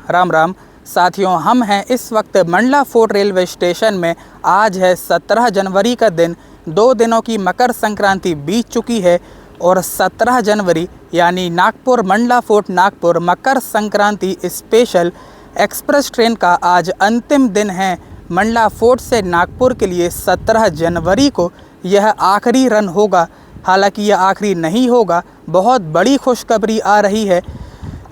राम राम साथियों, हम हैं इस वक्त मंडला फोर्ट रेलवे स्टेशन में। आज है 17 जनवरी का दिन। 2 दिनों की मकर संक्रांति बीत चुकी है और 17 जनवरी यानी Nagpur Mandla fort Nagpur Makar Sankranti special express train का आज अंतिम दिन है। मंडला फोर्ट से नागपुर के लिए 17 जनवरी को यह आखिरी रन होगा। हालांकि यह आखिरी नहीं होगा, बहुत बड़ी खुशखबरी आ रही है।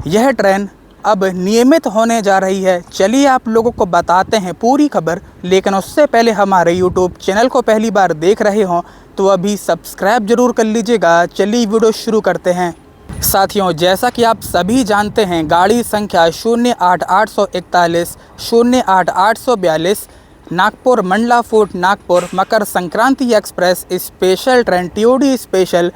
यह ट्रेन अब नियमित होने जा रही है। चलिए आप लोगों को बताते हैं पूरी खबर, लेकिन उससे पहले हमारे YouTube चैनल को पहली बार देख रहे हों तो अभी सब्सक्राइब जरूर कर लीजिएगा। चलिए वीडियो शुरू करते हैं। साथियों, जैसा कि आप सभी जानते हैं, गाड़ी संख्या 08841 08842 Nagpur Mandla fort Nagpur Makar Sankranti express special train TOD special,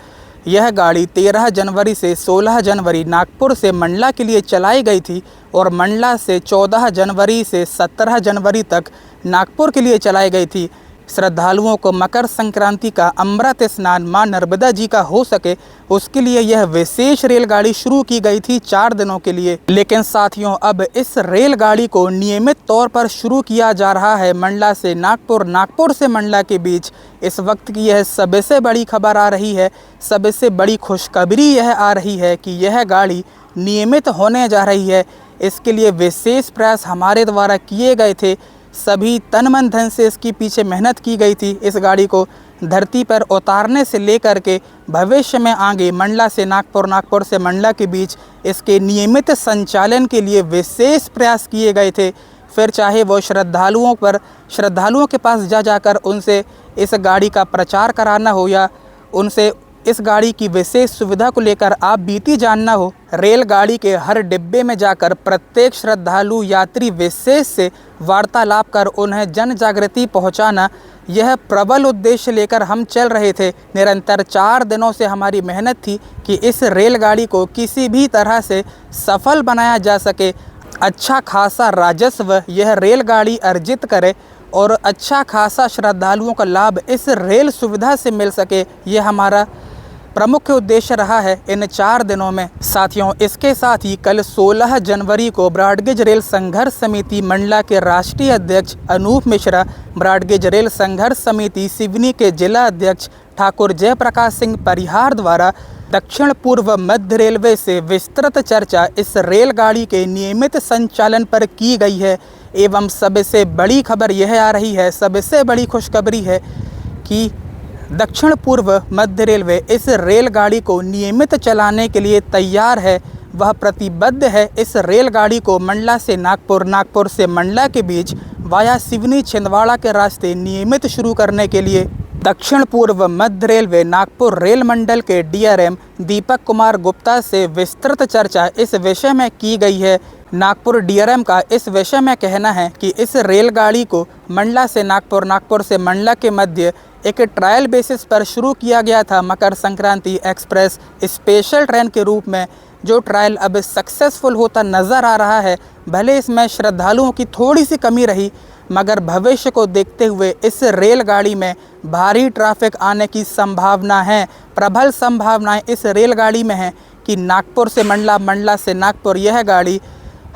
यह गाड़ी 13 जनवरी से 16 जनवरी नागपुर से मंडला के लिए चलाई गई थी और मंडला से 14 जनवरी से 17 जनवरी तक नागपुर के लिए चलाई गई थी। श्रद्धालुओं को मकर संक्रांति का अमृत स्नान मां नर्मदा जी का हो सके, उसके लिए यह विशेष रेलगाड़ी शुरू की गई थी 4 दिनों के लिए। लेकिन साथियों, अब इस रेलगाड़ी को नियमित तौर पर शुरू किया जा रहा है मंडला से नागपुर, नागपुर से मंडला के बीच। इस वक्त की यह सबसे बड़ी खबर आ रही है, सबसे बड़ी खुशखबरी यह आ रही है कि यह गाड़ी नियमित होने जा रही है। इसके लिए विशेष प्रयास हमारे द्वारा किए गए थे। सभी तन मन धन से इसके पीछे मेहनत की गई थी। इस गाड़ी को धरती पर उतारने से लेकर के भविष्य में आगे मंडला से नागपुर, नागपुर से मंडला के बीच इसके नियमित संचालन के लिए विशेष प्रयास किए गए थे। फिर चाहे वो श्रद्धालुओं के पास जाकर उनसे इस गाड़ी का प्रचार कराना हो या उनसे इस गाड़ी की विशेष सुविधा को लेकर आप बीती जानना हो, रेलगाड़ी के हर डिब्बे में जाकर प्रत्येक श्रद्धालु यात्री विशेष से वार्तालाप कर उन्हें जन जागृति पहुंचाना, यह प्रबल उद्देश्य लेकर हम चल रहे थे। निरंतर 4 दिनों से हमारी मेहनत थी कि इस रेलगाड़ी को किसी भी तरह से सफल बनाया जा सके, अच्छा खासा राजस्व यह रेलगाड़ी अर्जित करे और अच्छा खासा श्रद्धालुओं का लाभ इस रेल सुविधा से मिल सके। यह हमारा प्रमुख उद्देश्य रहा है इन 4 दिनों में। साथियों, इसके साथ ही कल 16 जनवरी को ब्रॉडगेज रेल संघर्ष समिति मंडला के राष्ट्रीय अध्यक्ष अनूप मिश्रा, ब्रॉडगेज रेल संघर्ष समिति सिवनी के जिला अध्यक्ष ठाकुर जयप्रकाश सिंह परिहार द्वारा दक्षिण पूर्व मध्य रेलवे से विस्तृत चर्चा इस रेलगाड़ी के नियमित संचालन पर की गई है। एवं सबसे बड़ी खबर यह आ रही है, सबसे बड़ी खुशखबरी है कि दक्षिण पूर्व मध्य रेलवे इस रेलगाड़ी को नियमित चलाने के लिए तैयार है। वह प्रतिबद्ध है इस रेलगाड़ी को मंडला से नागपुर, नागपुर से मंडला के बीच वाया सिवनी छिंदवाड़ा के रास्ते नियमित शुरू करने के लिए। दक्षिण पूर्व मध्य रेलवे नागपुर रेल मंडल के DRM दीपक कुमार गुप्ता से विस्तृत चर्चा इस विषय में की गई है। नागपुर DRM का इस विषय में कहना है कि इस रेलगाड़ी को मंडला से नागपुर, नागपुर से मंडला के मध्य एक ट्रायल बेसिस पर शुरू किया गया था मकर संक्रांति एक्सप्रेस स्पेशल ट्रेन के रूप में, जो ट्रायल अब सक्सेसफुल होता नज़र आ रहा है। भले इसमें श्रद्धालुओं की थोड़ी सी कमी रही, मगर भविष्य को देखते हुए इस रेलगाड़ी में भारी ट्रैफिक आने की संभावना है। प्रबल संभावनाएं इस रेलगाड़ी में हैं कि नागपुर से मंडला, मंडला से नागपुर यह गाड़ी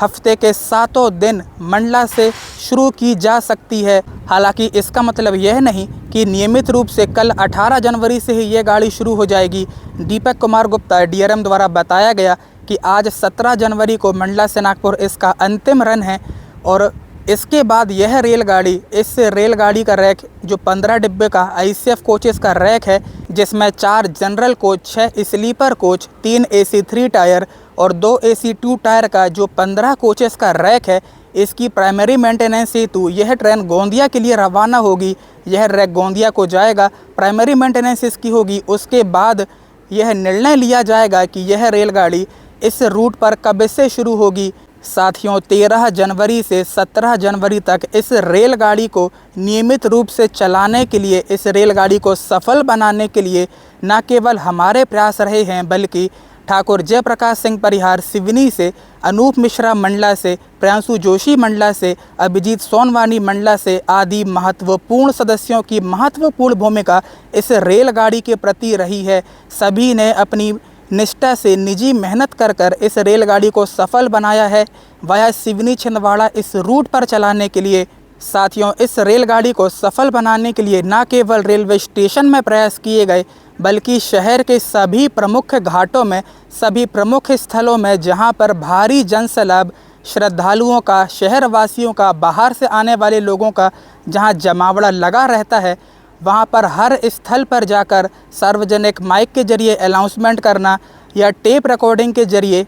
हफ्ते के 7 दिन मंडला से शुरू की जा सकती है। हालांकि इसका मतलब यह नहीं कि नियमित रूप से कल 18 जनवरी से ही यह गाड़ी शुरू हो जाएगी। दीपक कुमार गुप्ता DRM द्वारा बताया गया कि आज 17 जनवरी को मंडला से नागपुर इसका अंतिम रन है और इसके बाद यह रेलगाड़ी, इस रेलगाड़ी का रैक जो 15 डिब्बे का ICF कोचेस का रैक है, जिसमें 4 general coach, 6 sleeper coach, 3 AC 3 tier और 2 AC 2 टायर का जो 15 कोचेस का रैक है, इसकी प्राइमरी मेंटेनेंस हेतु यह ट्रेन गोंदिया के लिए रवाना होगी। यह रैक गोंदिया को जाएगा, प्राइमरी मेंटेनेंस इसकी होगी। उसके बाद यह निर्णय लिया जाएगा कि यह रेलगाड़ी इस रूट पर कब से शुरू होगी। साथियों, 13 जनवरी से 17 जनवरी तक इस रेलगाड़ी को नियमित रूप से चलाने के लिए, इस रेलगाड़ी को सफल बनाने के लिए न केवल हमारे प्रयास रहे हैं, बल्कि ठाकुर जयप्रकाश सिंह परिहार सिवनी से, अनूप मिश्रा मंडला से, प्रियांशु जोशी मंडला से, अभिजीत सोनवानी मंडला से आदि महत्वपूर्ण सदस्यों की महत्वपूर्ण भूमिका इस रेलगाड़ी के प्रति रही है। सभी ने अपनी निष्ठा से निजी मेहनत कर इस रेलगाड़ी को सफल बनाया है वाया सिवनी छिंदवाड़ा इस रूट पर चलाने के लिए। साथियों, इस रेलगाड़ी को सफल बनाने के लिए न केवल रेलवे स्टेशन में प्रयास किए गए बल्कि शहर के सभी प्रमुख घाटों में, सभी प्रमुख स्थलों में जहां पर भारी जनसैलाब श्रद्धालुओं का, शहरवासियों का, बाहर से आने वाले लोगों का जहां जमावड़ा लगा रहता है, वहां पर हर स्थल पर जाकर सार्वजनिक माइक के जरिए अनाउंसमेंट करना या टेप रिकॉर्डिंग के जरिए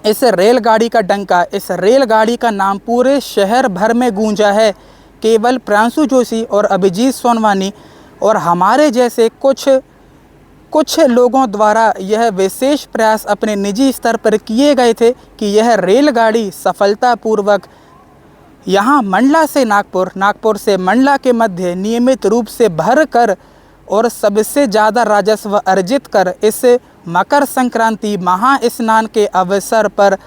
इस रेलगाड़ी का डंका, इस रेलगाड़ी का नाम पूरे शहर भर में गूंजा है। केवल प्रांशु जोशी और अभिजीत सोनवानी और हमारे जैसे कुछ लोगों द्वारा यह विशेष प्रयास अपने निजी स्तर पर किए गए थे कि यह रेलगाड़ी सफलतापूर्वक यहाँ मंडला से नागपुर, नागपुर से मंडला के मध्य नियमित रूप से भर कर और सबसे ज़्यादा राजस्व अर्जित कर इस मकर संक्रांति महास्नान के अवसर पर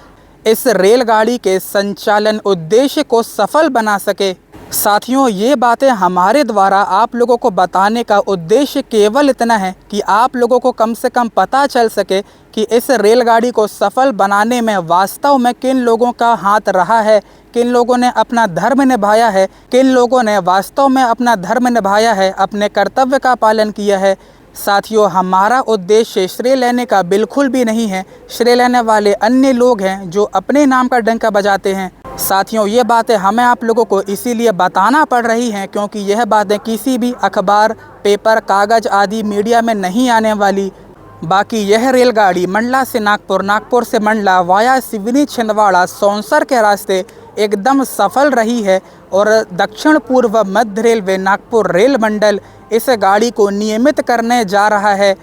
इस रेलगाड़ी के संचालन उद्देश्य को सफल बना सके। साथियों, ये बातें हमारे द्वारा आप लोगों को बताने का उद्देश्य केवल इतना है कि आप लोगों को कम से कम पता चल सके कि इस रेलगाड़ी को सफल बनाने में वास्तव में किन लोगों का हाथ रहा है, किन लोगों ने अपना धर्म निभाया है, किन लोगों ने वास्तव में अपना धर्म निभाया है, अपने कर्तव्य का पालन किया है। साथियों, हमारा उद्देश्य श्रेय लेने का बिल्कुल भी नहीं है। श्रेय लेने वाले अन्य लोग हैं जो अपने नाम का डंका बजाते हैं। साथियों, ये बातें हमें आप लोगों को इसीलिए बताना पड़ रही हैं क्योंकि यह बातें किसी भी अखबार, पेपर, कागज़ आदि मीडिया में नहीं आने वाली। बाकी यह रेलगाड़ी मंडला से नागपुर, नागपुर से मंडला वाया सिवनी छिंदवाड़ा सौंसर के रास्ते एकदम सफल रही है और दक्षिण पूर्व मध्य रेलवे नागपुर रेल मंडल इस गाड़ी को नियमित करने जा रहा है।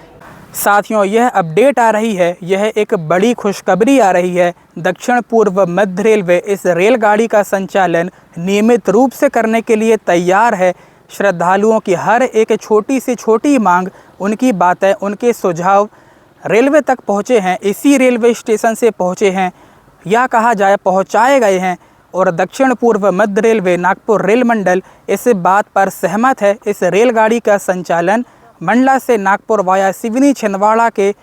साथियों, यह अपडेट आ रही है, यह एक बड़ी खुशखबरी आ रही है। दक्षिण पूर्व मध्य रेलवे इस रेलगाड़ी का संचालन नियमित रूप से करने के लिए तैयार है। श्रद्धालुओं की हर एक छोटी से छोटी मांग, उनकी बातें, उनके सुझाव रेलवे तक पहुँचे हैं, इसी रेलवे स्टेशन से पहुँचे हैं या कहा जाए पहुँचाए गए हैं और दक्षिण पूर्व मध्य रेलवे नागपुर रेल मंडल इस बात पर सहमत है। इस रेलगाड़ी का संचालन मंडला से नागपुर वाया सिवनी छिंदवाड़ा के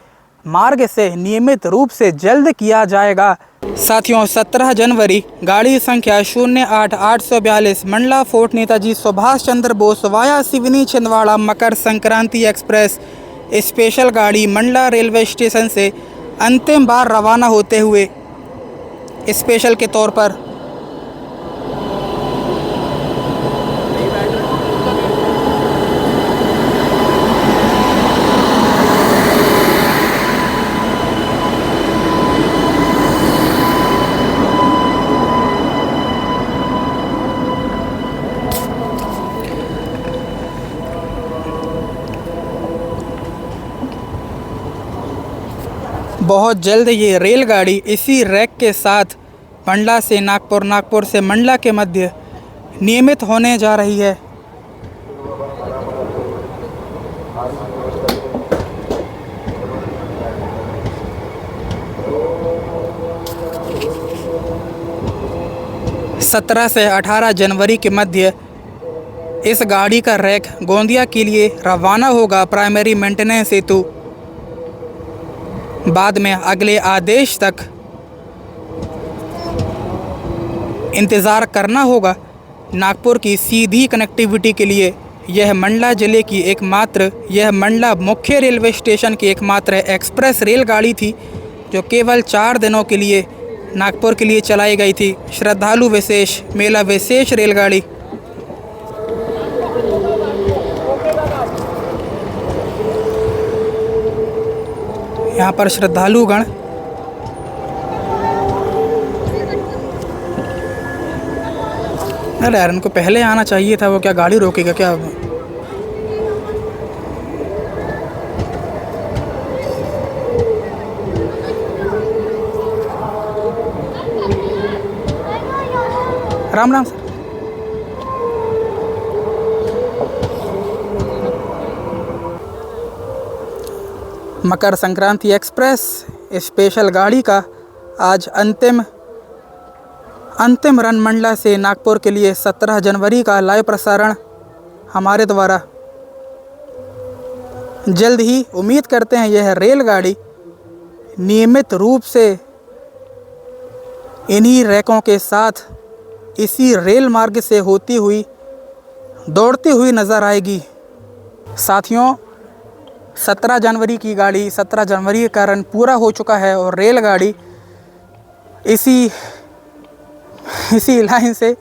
मार्ग से नियमित रूप से जल्द किया जाएगा। साथियों, 17 जनवरी गाड़ी संख्या 08842 मंडला फोर्ट नेताजी सुभाष चंद्र बोस वाया सिवनी छिंदवाड़ा मकर संक्रांति एक्सप्रेस स्पेशल गाड़ी मंडला रेलवे स्टेशन से अंतिम बार रवाना होते हुए स्पेशल के तौर पर बहुत जल्द ये रेलगाड़ी इसी रैक के साथ मंडला से नागपुर, नागपुर से मंडला के मध्य नियमित होने जा रही है। सत्रह से 18 जनवरी के मध्य इस गाड़ी का रैक गोंदिया के लिए रवाना होगा प्राइमरी मेंटेनेंस हेतु। बाद में अगले आदेश तक इंतज़ार करना होगा। नागपुर की सीधी कनेक्टिविटी के लिए यह मंडला ज़िले की एकमात्र, यह मंडला मुख्य रेलवे स्टेशन की एकमात्र एक्सप्रेस रेलगाड़ी थी जो केवल 4 दिनों के लिए नागपुर के लिए चलाई गई थी। श्रद्धालु विशेष, मेला विशेष रेलगाड़ी। यहाँ पर श्रद्धालुगण अरे यार, उनको पहले आना चाहिए था, वो क्या गाड़ी रोकेगा क्या? राम राम सर। मकर संक्रांति एक्सप्रेस स्पेशल गाड़ी का आज अंतिम रन मंडला से नागपुर के लिए 17 जनवरी का लाइव प्रसारण हमारे द्वारा। जल्द ही उम्मीद करते हैं यह रेलगाड़ी नियमित रूप से इन्हीं रैकों के साथ इसी रेल मार्ग से होती हुई दौड़ती हुई नज़र आएगी। साथियों, 17 जनवरी की गाड़ी 17 जनवरी का रन पूरा हो चुका है और रेलगाड़ी इसी लाइन से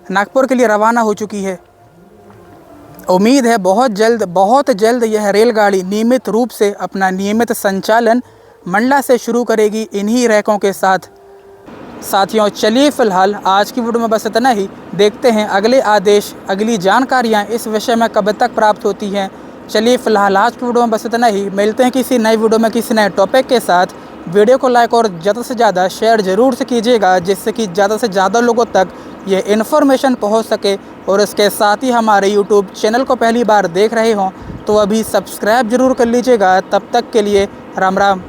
नागपुर के लिए रवाना हो चुकी है। उम्मीद है बहुत जल्द यह रेलगाड़ी नियमित रूप से अपना नियमित संचालन मंडला से शुरू करेगी इन्हीं रैकों के साथ। साथियों, चलिए फ़िलहाल आज की वीडियो में बस इतना ही। देखते हैं अगले आदेश, अगली जानकारियाँ इस विषय में कब तक प्राप्त होती हैं। चलिए फ़िलहाल आज की वीडियो में बस इतना ही। मिलते हैं किसी नई वीडियो में किसी नए टॉपिक के साथ। वीडियो को लाइक और ज़्यादा से ज़्यादा शेयर ज़रूर से कीजिएगा, जिससे कि ज़्यादा से ज़्यादा लोगों तक ये इन्फॉर्मेशन पहुंच सके। और इसके साथ ही हमारे यूट्यूब चैनल को पहली बार देख रहे हों तो अभी सब्सक्राइब ज़रूर कर लीजिएगा। तब तक के लिए राम राम।